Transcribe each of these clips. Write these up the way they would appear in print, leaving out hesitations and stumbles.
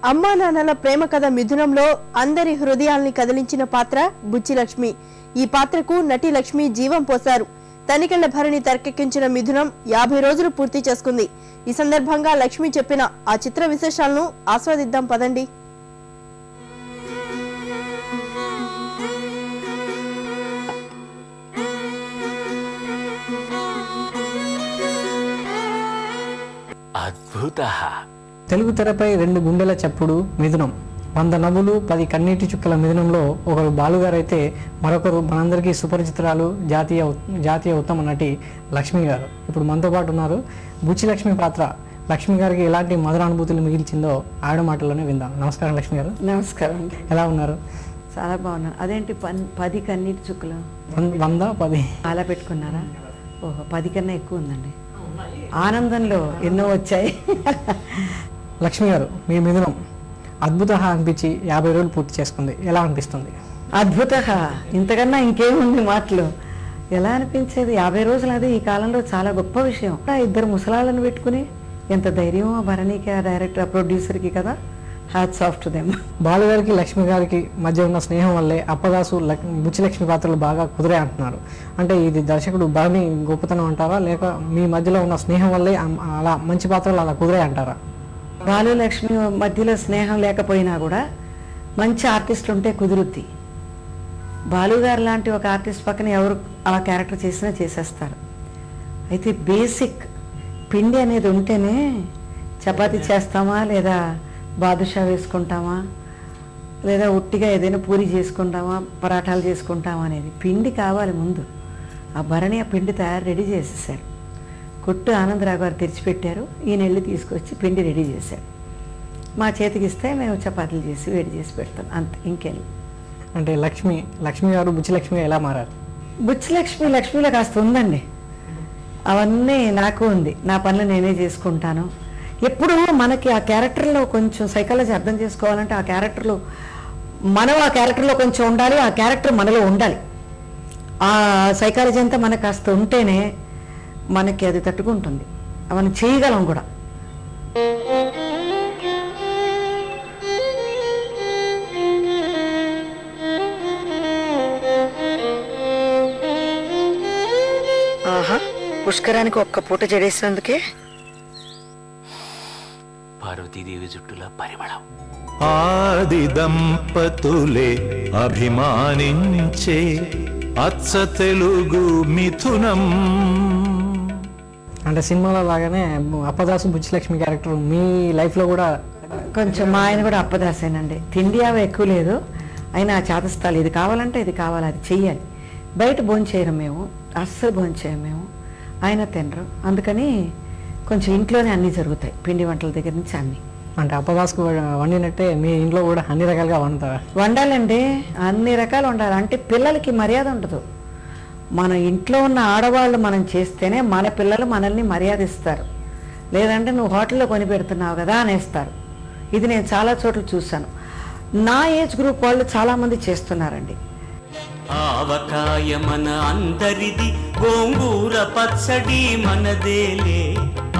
అమ్మా నాన్నల ప్రేమ కథ మిథునంలో అందరి హృదయాల్ని కదిలించిన పాత్ర బుచ్చిలక్ష్మి. ఈ పాత్రకు నటి లక్ష్మి జీవం పోశారు. తనికెళ్ల భరణి తెరకెక్కించిన మిథునం 50 రోజులు పూర్తి చేసుకుంది. ఈ సందర్భంగా లక్ష్మి చెప్పిన ఆ చిత్ర విశేషాలను ఆస్వాదిద్దాం పదండి. తెలుగు తెరపై 2 గుండెల చప్పుడు మిథునం. 100 నవ్వులు 10 కన్నీటి చుక్కల మిథునంలో ఒకరు బాలుగారు అయితే మరొకరు మనందరికీ సుపరిచితురాలు జాతీయ ఉత్తమ నటి లక్ష్మి గారు. ఇప్పుడు మనతో పాటు ఉన్నారు. బుచ్చిలక్ష్మి పాత్ర లక్ష్మి గారికి ఎలాంటి మధురానుభూతులు మిగిల్చిందో ఆవిడ మాటల్లోనే విందాం. నమస్కారం లక్ష్మి గారు. నమస్కారం అండి. ఎలా ఉన్నారు? చాలా బాగున్నాను. అదేంటి 10 కన్నీటి చుక్కలు? 100 10 అలా పెట్టుకున్నారా? ఓహో, 10 కన్నా ఎక్కువ ఉందండి. ఆనందంలో ఎన్నో వచ్చాయి. లక్ష్మి గారు, మీ మిథునం అద్భుతంగా అనిపించి 50 రోజులు పూర్తి చేసుకుంది. ఎలా అనిపిస్తుంది? అద్భుతంగా, ఇంతకన్నా ఇంకేముంది మాటలు. ఎలా అనిపించేది? 50 రోజులు అది ఈ కాలంలో చాలా గొప్ప విషయం. 2 ముసలాళ్ళను పెట్టుకుని ఎంత ధైర్యం ఆ భరణికి, ఆ డైరెక్టర్, ఆ ప్రొడ్యూసర్కి కదా. Hats off to them. బాలుగారికి లక్ష్మి గారికి మధ్య ఉన్న స్నేహం వల్లే అప్పదాసు బుచ్చిలక్ష్మి పాత్రలు బాగా కుదిరే అంటున్నారు. అంటే ఇది దర్శకుడు భరణి గొప్పతనం అంటారా, లేక మీ మధ్యలో ఉన్న స్నేహం వల్లే అలా మంచి పాత్రలు అలా కుదిరే అంటారా? బాలు లక్ష్మి మధ్యలో స్నేహం లేకపోయినా కూడా మంచి ఆర్టిస్టులు ఉంటే కుదురుద్ది. బాలుగారు లాంటి ఒక ఆర్టిస్ట్ పక్కన ఎవరు అలా క్యారెక్టర్ చేసినా చేసేస్తారు. అయితే బేసిక్ పిండి అనేది ఉంటేనే చపాతీ చేస్తామా, లేదా బాదుషా వేసుకుంటామా, లేదా ఉట్టిగా ఏదైనా పూరి చేసుకుంటామా, పరాఠాలు చేసుకుంటామా అనేది పిండి కావాలి ముందు. ఆ భరణి ఆ పిండి రెడీ చేసేసారు. కొట్టు ఆనందరావు గారు తెరిచిపెట్టారు. ఈయన వెళ్ళి తీసుకొచ్చి పిండి రెడీ చేశారు. మా చేతికి ఇస్తే మేము చపాతీలు చేసి వేడి చేసి పెడతాం, అంతే, ఇంకేం. అంటే లక్ష్మి గారు బుచ్చిలక్ష్మి ఎలా మారారు? లక్ష్మిలో కాస్త ఉందండి. అవన్నీ నాకు ఉంది. నా పనులు నేనే చేసుకుంటాను. ఎప్పుడు మనకి ఆ క్యారెక్టర్లో కొంచెం సైకాలజీ అర్థం చేసుకోవాలంటే ఆ క్యారెక్టర్లో కొంచెం ఉండాలి, ఆ క్యారెక్టర్ మనలో ఉండాలి. ఆ సైకాలజీ అంతా మనకు కాస్త ఉంటేనే మనకి అది తట్టుకుంటుంది, మనం చేయగలం కూడా. ఆహా, పుష్కరానికి ఒక్క పూట జడేసినందుకే పార్వతీదేవి జుట్టుల పరిమళం. ఆది దంపతులే అభిమానించే అచ్చ తెలుగు మిథునం. అంటే సినిమాలో లాగానే అప్పదాసు బుచ్చిలక్ష్మి క్యారెక్టర్ మీ లైఫ్లో కూడా కొంచెం. మా ఆయన కూడా అప్పదాసేనండి. తిండి అవి ఎక్కువ లేదు, అయినా చేతస్థాలు ఇది కావాలంటే ఇది కావాలి, అది చెయ్యాలి. బయట భోంచేయరు మేము, అస్సలు భోంచేయం మేము. ఆయన తినరు, అందుకని కొంచెం ఇంట్లోనే అన్నీ జరుగుతాయి, పిండి వంటల దగ్గర నుంచి అన్నీ. అంటే అప్పదాసుకు వండినట్టే మీ ఇంట్లో కూడా అన్ని రకాలుగా వండుతారా? వండాలండి, అన్ని రకాలు వండాలి. అంటే పిల్లలకి మర్యాద ఉండదు. మన ఇంట్లో ఉన్న ఆడవాళ్ళు మనం చేస్తేనే మన పిల్లలు మనల్ని మర్యాద ఇస్తారు. లేదంటే నువ్వు హోటల్లో కొని పెడుతున్నావు కదా అనేస్తారు. ఇది నేను చాలా చోట్ల చూశాను. నా ఏజ్ గ్రూప్ వాళ్ళు చాలామంది చేస్తున్నారండి. ఆవకాయ మన అందరిది, గోంగూర పచ్చడి మనదేలే.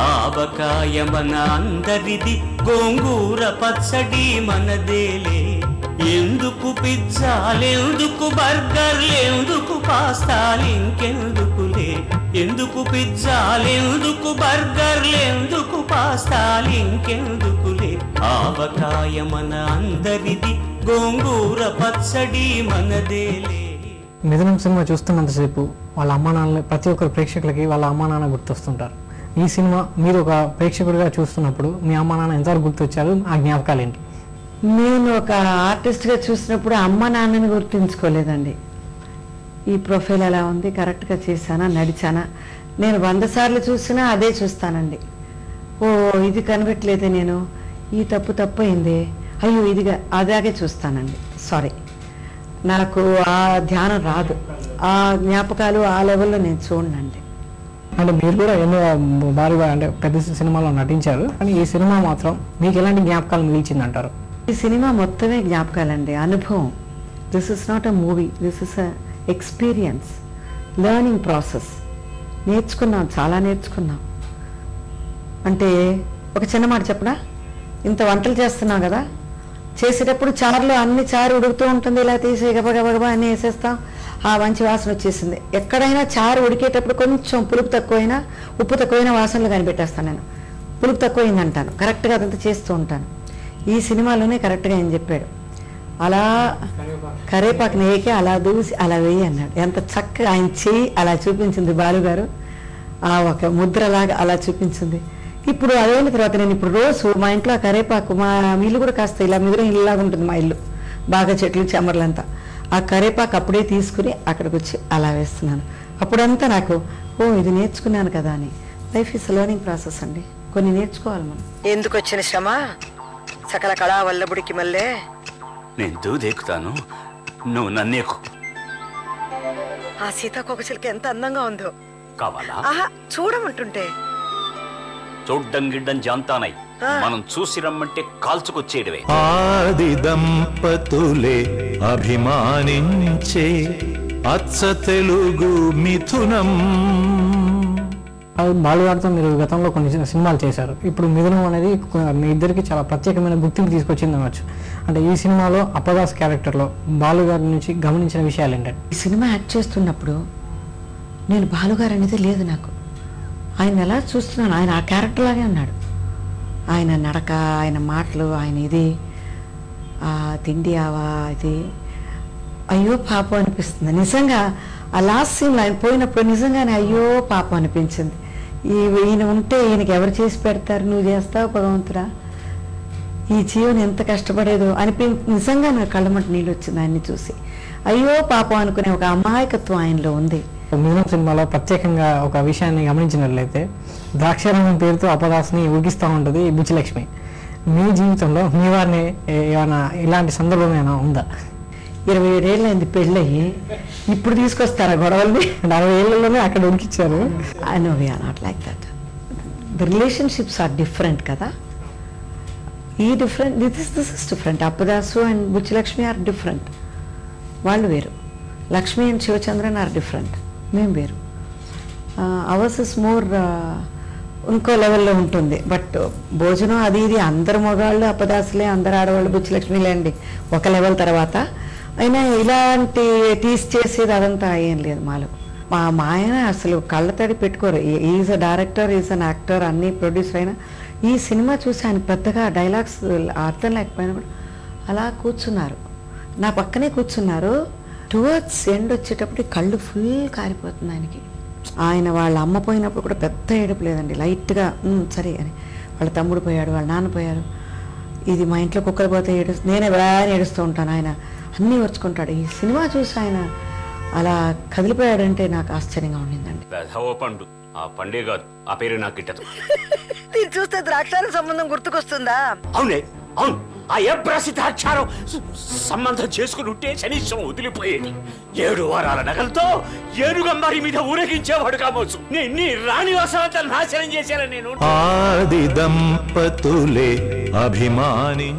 ఆవకాయ మన అందరిది, గోంగూర పచ్చడి మనదేలే. ఎందుకు పిజ్జాలెందుకు బర్గర్లెందుకు పాస్తాలు ఇంకెందుకులే. ఎందుకు పిజ్జాలెందుకు బర్గర్లెందుకు పాస్తాలు ఇంకెందుకులే. ఆవకాయ మన అందరిది, గోంగూర పచ్చడి మనదేలే. మిథునం సినిమా చూస్తున్నంతసేపు వాళ్ళ అమ్మా నాన్నలు, ప్రతి ఒక్కరు ప్రేక్షకులకి వాళ్ళ అమ్మా నాన్న గుర్తొస్తుంటారు. ఈ సినిమా మీరు ఒక ప్రేక్షకుడిగా చూస్తున్నప్పుడు మీ అమ్మా నాన్న ఎంతవరకు గుర్తొచ్చారు? ఆ జ్ఞాపకాలు ఏంటి? నేను ఒక ఆర్టిస్ట్గా చూసినప్పుడు అమ్మ నాన్నని గుర్తించుకోలేదండి. ఈ ప్రొఫైల్ ఎలా ఉంది, కరెక్ట్గా చేశానా, నడిచానా. నేను 100 సార్లు చూసినా అదే చూస్తానండి. ఓ ఇది కనిపెట్టలేదే, నేను ఈ తప్పు అయింది, అయ్యో ఇదిగా అదాగే చూస్తానండి. సారీ, నాకు ఆ ధ్యానం రాదు, ఆ జ్ఞాపకాలు ఆ లెవెల్లో నేను చూడనండి. అంటే మీరు కూడా ఎన్నో భారీగా అంటే పెద్ద సినిమాలో నటించారు, కానీ ఈ సినిమా మాత్రం మీకు ఎలాంటి జ్ఞాపకాలు మిగిల్చింది అంటారు? ఈ సినిమా మొత్తమే జ్ఞాపకాలండి, అనుభవం. This is not a movie, this is a experience, learning process. నేర్చుకున్నాం, చాలా నేర్చుకున్నాం. అంటే ఒక చిన్న మాట చెప్పడా, ఇంత వంటలు చేస్తున్నాం కదా, చేసేటప్పుడు చారులో అన్ని చారు ఉడుకుతూ ఉంటుంది, ఇలా తీసి గబగబగబా అన్నీ వేసేస్తాం, ఆ మంచి వాసన వచ్చేసింది. ఎక్కడైనా చారు ఉడికేటప్పుడు కొంచెం పులుపు తక్కువైనా ఉప్పు తక్కువైనా వాసనలు కనిపెట్టేస్తాను నేను. పులుపు తక్కువైంది అంటాను, కరెక్ట్గా అదంతా చేస్తూ ఉంటాను. ఈ సినిమాలోనే కరెక్ట్గా ఆయన చెప్పాడు, అలా కరేపాకు నేకే అలా దూసి అలా వేయి అన్నాడు. ఎంత చక్కగా ఆయన చెయ్యి అలా చూపించింది బాలుగారు, ఆ ఒక ముద్రలాగా అలా చూపించింది. ఇప్పుడు అదైన తర్వాత నేను ఇప్పుడు రోజు మా ఇంట్లో ఆ కరేపాకు, మా ఇల్లు కూడా కాస్త ఇలా మిదిరం ఇల్లులాగా ఉంటుంది మా ఇల్లు, బాగా చెట్లు చెమర్లంతా, ఆ కరేపాకు అప్పుడే తీసుకుని అక్కడికి వచ్చి అలా వేస్తున్నాను. అప్పుడంతా నాకు ఇది నేర్చుకున్నాను కదా అని. లైఫ్ ఈస్ లెర్నింగ్ ప్రాసెస్ అండి, కొన్ని నేర్చుకోవాలి మనం. ఎందుకు వచ్చిన శ్రమ సకల కళా వల్లబుడికి మళ్ళీ నేను దూదెక్కుతాను, నువ్వు నన్నేకు. ఆ సీతాకోకచిలక ఎంత అందంగా ఉందో, కావాలా? ఆహా చూడమంటుంటే. చూడ్డం గిడ్డం జాంతానై మనం చూసి రమ్మంటే కాల్చుకొచ్చేయడమే. ఆది దంపతులే అభిమానించే అచ్చ తెలుగు మిథునం. బాలుగారితో మీరు గతంలో కొన్ని సినిమాలు చేశారు. ఇప్పుడు మిథునం అనేది మీ ఇద్దరికి చాలా ప్రత్యేకమైన గుర్తింపు తీసుకొచ్చింది అనవచ్చు. అంటే ఈ సినిమాలో అప్పదాస్ క్యారెక్టర్లో బాలుగారి నుంచి గమనించిన విషయాలు ఏంటంటే, ఈ సినిమా యాక్ట్ చేస్తున్నప్పుడు నేను బాలుగారు అనేది లేదు నాకు. ఆయన ఎలా చూస్తున్నాను, ఆయన ఆ క్యారెక్టర్ లాగే ఉన్నాడు. ఆయన నడక, ఆయన మాటలు, ఆయన ఇది తిండి ఆవా ఇది అయ్యో పాపం అనిపిస్తుంది నిజంగా. ఆ లాస్ట్ సీన్లో ఆయన పోయినప్పుడు నిజంగానే అయ్యో పాపం అనిపించింది. ఈయన ఉంటే ఈయనకి ఎవరు చేసి పెడతారు, నువ్వు చేస్తావు భగవంతుడా, ఈ జీవనం ఎంత కష్టపడేదో నిజంగా నాకు కళ్ళమంట నీళ్ళు వచ్చింది ఆయన్ని చూసి. అయ్యో పాపం అనుకునే ఒక అమాయకత్వం ఆయనలో ఉంది. మిథునం సినిమాలో ప్రత్యేకంగా ఒక విషయాన్ని గమనించినట్లయితే ద్రాక్షారామం పేరుతో అపదాస్ని ఊగిస్తూ ఉంటుంది బుచ్చిలక్ష్మి. మీ జీవితంలో మీ వారిని ఏమైనా ఇలాంటి సందర్భం ఏమైనా ఉందా? 27 ఏళ్ళు అయింది పెళ్ళయ్యి, ఇప్పుడు తీసుకొస్తారా గొడవల్ని? 60 ఏళ్లలోనే అక్కడ ఉడికిచ్చారు. I know we are not like that. The relationships are different కదా. ఈ different this is different. Appadasu and Buchilakshmi are different. వాళ్ళు వేరు. Lakshmi and Sivachandran are different, మేము వేరు. అవర్స్ ఇస్ మోర్ ఇంకో లెవెల్లో ఉంటుంది. బట్ భోజనం అది ఇది అందరు మగవాళ్ళు అప్పదాసులే, అందరు ఆడవాళ్ళు బుచ్చిలక్ష్మిలే అండి ఒక లెవెల్ తర్వాత. అయినా ఇలాంటి టీస్ చేసేది అదంతా ఏం లేదు మాలో. మా ఆయన అసలు కళ్ళతడి పెట్టుకోరు. Is a director, is an actor, అన్ని ప్రొడ్యూసర్ అయినా ఈ సినిమా చూసి ఆయన పెద్దగా డైలాగ్స్ అర్థం లేకపోయినా కూడా అలా కూర్చున్నారు, నా పక్కనే కూర్చున్నారు. టువర్డ్స్ ఎండ్ వచ్చేటప్పుడు కళ్ళు ఫుల్ కారిపోతుంది ఆయనకి. ఆయన వాళ్ళ అమ్మ పోయినప్పుడు కూడా పెద్ద ఏడుపు లేదండి, లైట్గా సరే అని. వాళ్ళ తమ్ముడు పోయాడు, వాళ్ళ నాన్న పోయారు. ఇది మా ఇంట్లో కుక్కలు పోతే నేనే బాగా ఏడుస్తూ ఉంటాను, ఆయన అన్నీ వచ్చుకుంటాడు. ఈ సినిమా చూసి ఆయన అలా కదిలిపోయాడంటే నాకు ఆశ్చర్యంగా ఉండిందండి. పండు ఆ పండే కాదు, ఆ పేరు నాకు గిట్టదు. దీన్ని చూస్తే ద్రాక్షారం సంబంధం గుర్తుకొస్తుందా? అవునే అవును, ఆ ఎబ్రాసి ద్రాక్షారం సంబంధం చేసుకుని ఉంటే శనిశ్వం వదిలిపోయేది. 7 వారాల నగలతో ఏనుగంబారి మీద ఊరేగించేవాడు కావచ్చు. నీ రాణివాసంతా నాశనం చేశాను నేను. ఆది దంపతులే అభిమాని